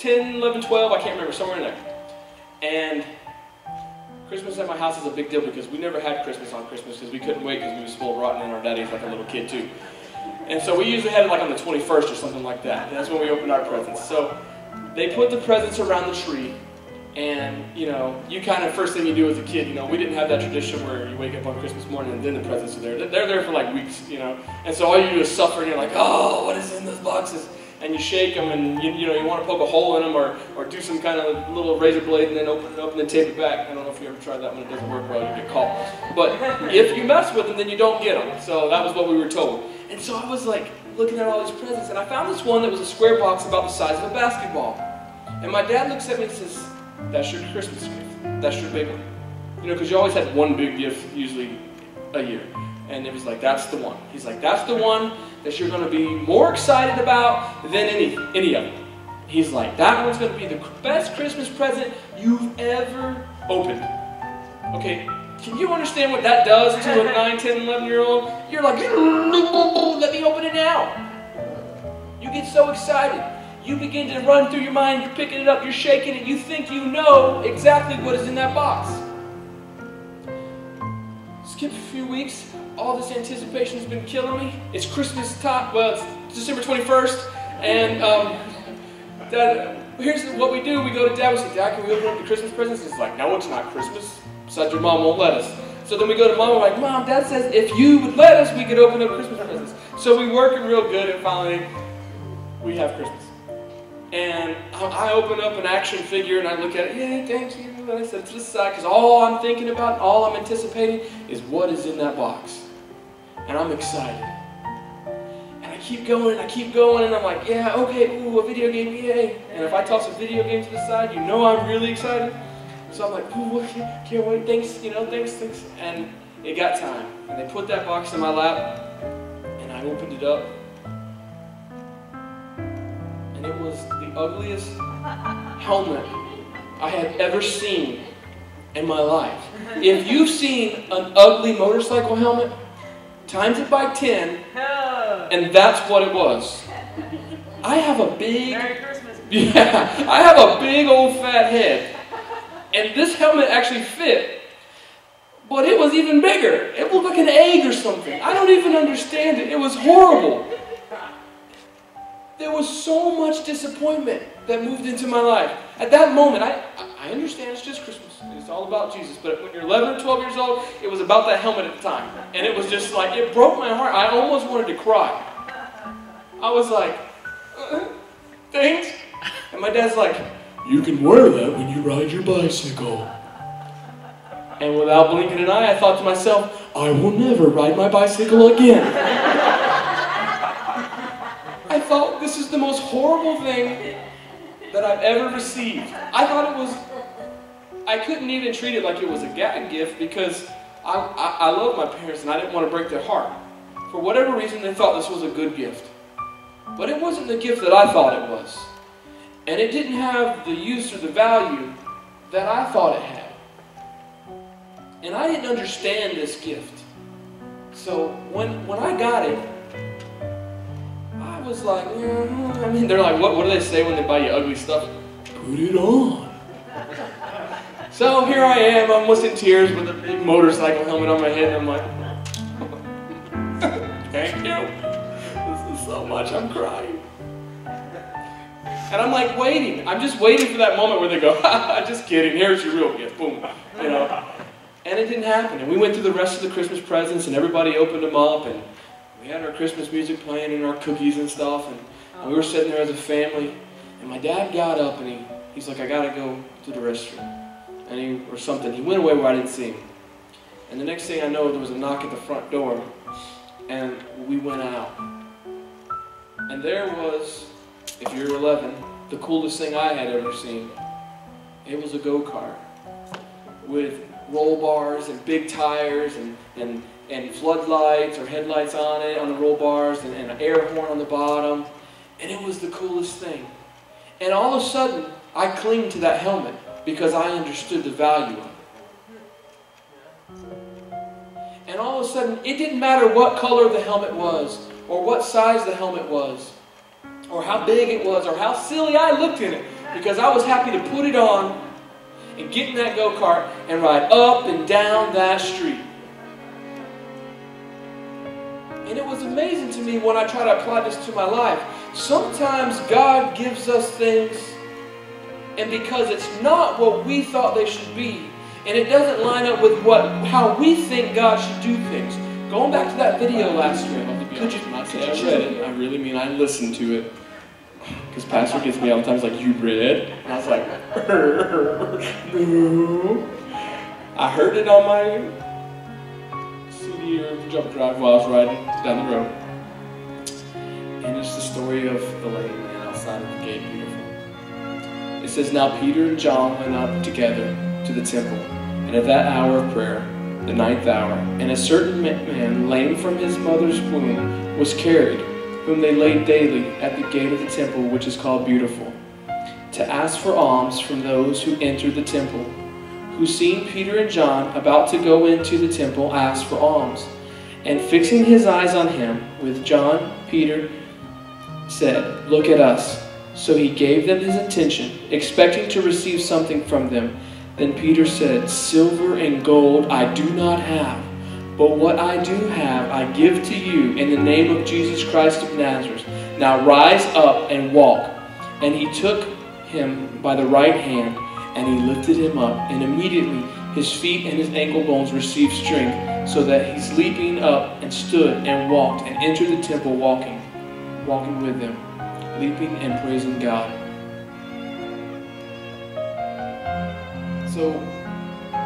10, 11, 12, I can't remember, somewhere in there. And Christmas at my house is a big deal because we never had Christmas on Christmas because we couldn't wait because we were spoiled rotten and our daddy's like a little kid too. And so we usually had it like on the 21st or something like that. And that's when we opened our presents. So they put the presents around the tree. And, you know, you kind of, first thing you do as a kid, you know, we didn't have that tradition where you wake up on Christmas morning and then the presents are there. They're there for like weeks, you know. And so all you do is suffer and you're like, oh, what is in those boxes? And you shake them and, you know, you want to poke a hole in them or do some kind of little razor blade and then open it up and then tape it back. I don't know if you ever tried that one. It doesn't work well. You get caught. But if you mess with them, then you don't get them. So that was what we were told. And so I was like looking at all these presents and I found this one that was a square box about the size of a basketball. And my dad looks at me and says, that's your Christmas gift. That's your big one. You know, because you always had one big gift, usually a year. And it was like, that's the one. He's like, that's the one that you're going to be more excited about than any of them. He's like, that one's going to be the best Christmas present you've ever opened. Okay, can you understand what that does to a 9, 10, 11-year-old? You're like, let me open it now. You get so excited. You begin to run through your mind, you're picking it up, you're shaking it, you think you know exactly what is in that box. Skip a few weeks, all this anticipation has been killing me. It's Christmas time, well, it's December 21st, and Dad, here's what we do. We go to Dad, we say, Dad, can we open up the Christmas presents? He's like, no, it's not Christmas. Besides, your mom won't let us. So then we go to Mom, we're like, Mom, Dad says if you would let us, we could open up Christmas presents. So we work it real good, and finally, we have Christmas. And I open up an action figure and I look at it, yay, thank you. And I set it to the side because all I'm thinking about, all I'm anticipating is what is in that box. And I'm excited. And I keep going and I'm like, yeah, okay, ooh, a video game, yay. And if I toss a video game to the side, you know I'm really excited. So I'm like, ooh, can't wait, thanks, you know, thanks. And it got time. And they put that box in my lap and I opened it up. And it was the ugliest helmet I had ever seen in my life. If you've seen an ugly motorcycle helmet, times it by 10, and that's what it was. I have a big, Merry Christmas. Yeah, I have a big old fat head. And this helmet actually fit, but it was even bigger. It looked like an egg or something. I don't even understand it. It was horrible. There was so much disappointment that moved into my life. At that moment, I understand it's just Christmas. It's all about Jesus. But when you're 11 or 12 years old, it was about that helmet at the time. And it was just like, it broke my heart. I almost wanted to cry. I was like, thanks. And my dad's like, you can wear that when you ride your bicycle. And without blinking an eye, I thought to myself, I will never ride my bicycle again. I thought this is the most horrible thing that I've ever received. I thought it was, I couldn't even treat it like it was a gag gift because I love my parents and I didn't want to break their heart. For whatever reason, they thought this was a good gift. But it wasn't the gift that I thought it was. And it didn't have the use or the value that I thought it had. And I didn't understand this gift. So when I got it, I was like, I mean, they're like, what do they say when they buy you ugly stuff? Put it on. So here I am, I'm almost in tears with a big motorcycle helmet on my head, and I'm like, thank you. This is so much, I'm crying. And I'm like waiting. I'm just waiting for that moment where they go, just kidding, here's your real gift, boom, you know. And it didn't happen. And we went through the rest of the Christmas presents, and everybody opened them up, and we had our Christmas music playing and our cookies and stuff, and we were sitting there as a family, and my dad got up and he's like, I gotta go to the restroom, or something. He went away where I didn't see him. And the next thing I know, there was a knock at the front door, and we went out. And there was, if you're 11, the coolest thing I had ever seen. It was a go-kart with roll bars and big tires and floodlights or headlights on it, on the roll bars, and an air horn on the bottom. And it was the coolest thing. And all of a sudden, I clinged to that helmet because I understood the value of it. And all of a sudden, it didn't matter what color the helmet was, or what size the helmet was, or how big it was, or how silly I looked in it. because I was happy to put it on and get in that go-kart and ride up and down that street. And it was amazing to me when I try to apply this to my life. Sometimes God gives us things, and because it's not what we thought they should be, and it doesn't line up with how we think God should do things. Going back to that video last year, could you read it? I really mean I listened to it. Because Pastor gets me all the time, he's like, "You read?" And I was like, "No." I heard it on my CD or jump drive while I was riding down the road. And it's the story of the lame man outside of the gate. Beautiful. It says, "Now Peter and John went up together to the temple, and at that hour of prayer, the 9th hour, and a certain man, lame from his mother's womb, was carried, whom they laid daily at the gate of the temple, which is called Beautiful, to ask for alms from those who entered the temple, who seeing Peter and John about to go into the temple, asked for alms. And fixing his eyes on him, with John, Peter said, 'Look at us.' So he gave them his attention, expecting to receive something from them. Then Peter said, 'Silver and gold I do not have, but what I do have I give to you in the name of Jesus Christ of Nazareth. Now rise up and walk.' And he took him by the right hand, and he lifted him up, and immediately his feet and his ankle bones received strength, so that he's leaping up and stood and walked and entered the temple walking with them, leaping and praising God." So,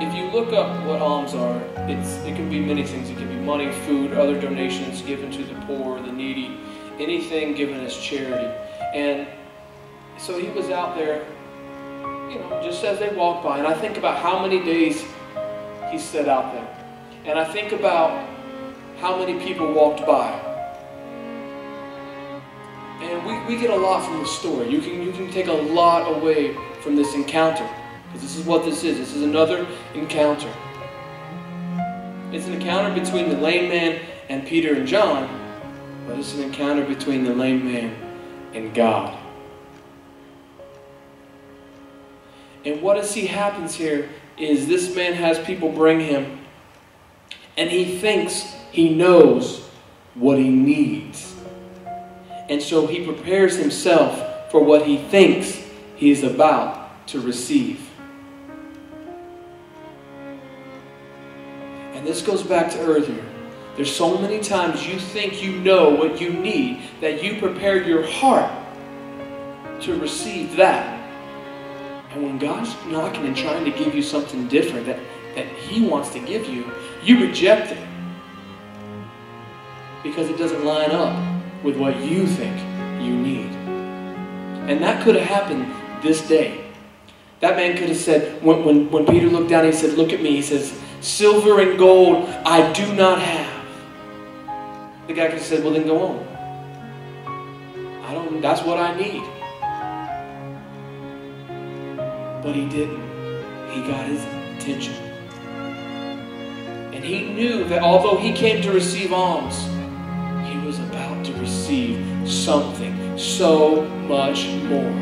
if you look up what alms are, it can be many things. It can be money, food, other donations given to the poor, the needy, anything given as charity. And so he was out there, just as they walked by. And I think about how many days he sat out there. And I think about how many people walked by. And we get a lot from the story. You can take a lot away from this encounter. Because this is what this is. This is another encounter. It's an encounter between the lame man and Peter and John, but it's an encounter between the lame man and God. And what I see happens here is this man has people bring him, and he thinks he knows what he needs. And so he prepares himself for what he thinks he is about to receive. And this goes back to earlier. There's so many times you think you know what you need that you prepare your heart to receive that. And when God's knocking and trying to give you something different that He wants to give you, you reject it. Because it doesn't line up with what you think you need. And that could have happened this day. That man could have said, when Peter looked down, he said, "Look at me." He says, "Silver and gold I do not have." The guy could have said, "Well, then go on. That's what I need." But he didn't. He got his attention. And he knew that although he came to receive alms, he was about to receive something so much more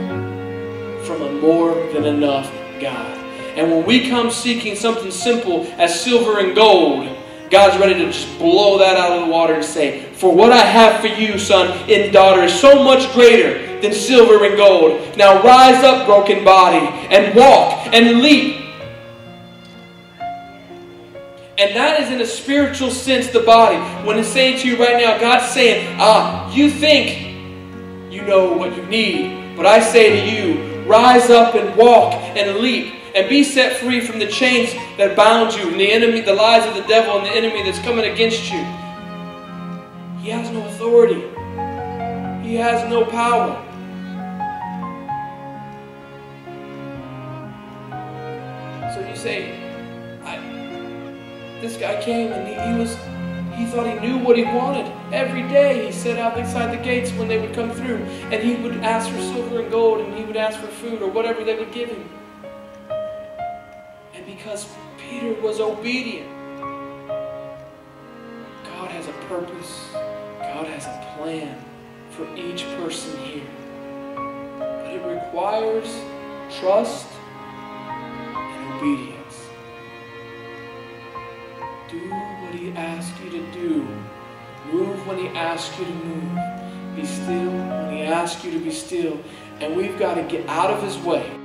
from a more than enough God. And when we come seeking something simple as silver and gold, God's ready to just blow that out of the water and say, "For what I have for you, son and daughter, is so much greater than silver and gold. Now rise up, broken body, and walk and leap." And that is in a spiritual sense the body. When it's saying to you right now, God's saying, you think you know what you need, but I say to you, rise up and walk and leap. And be set free from the chains that bound you and the enemy, the lies of the devil and the enemy that's coming against you. He has no authority. He has no power. So you say, this guy came and he thought he knew what he wanted. Every day he sat out beside the gates when they would come through, and he would ask for silver and gold, and he would ask for food or whatever they would give him. Because Peter was obedient. God has a purpose. God has a plan for each person here. But it It requires trust and obedience. Do what He asks you to do. Move when He asks you to move. Be still when He asks you to be still. And we've got to get out of His way.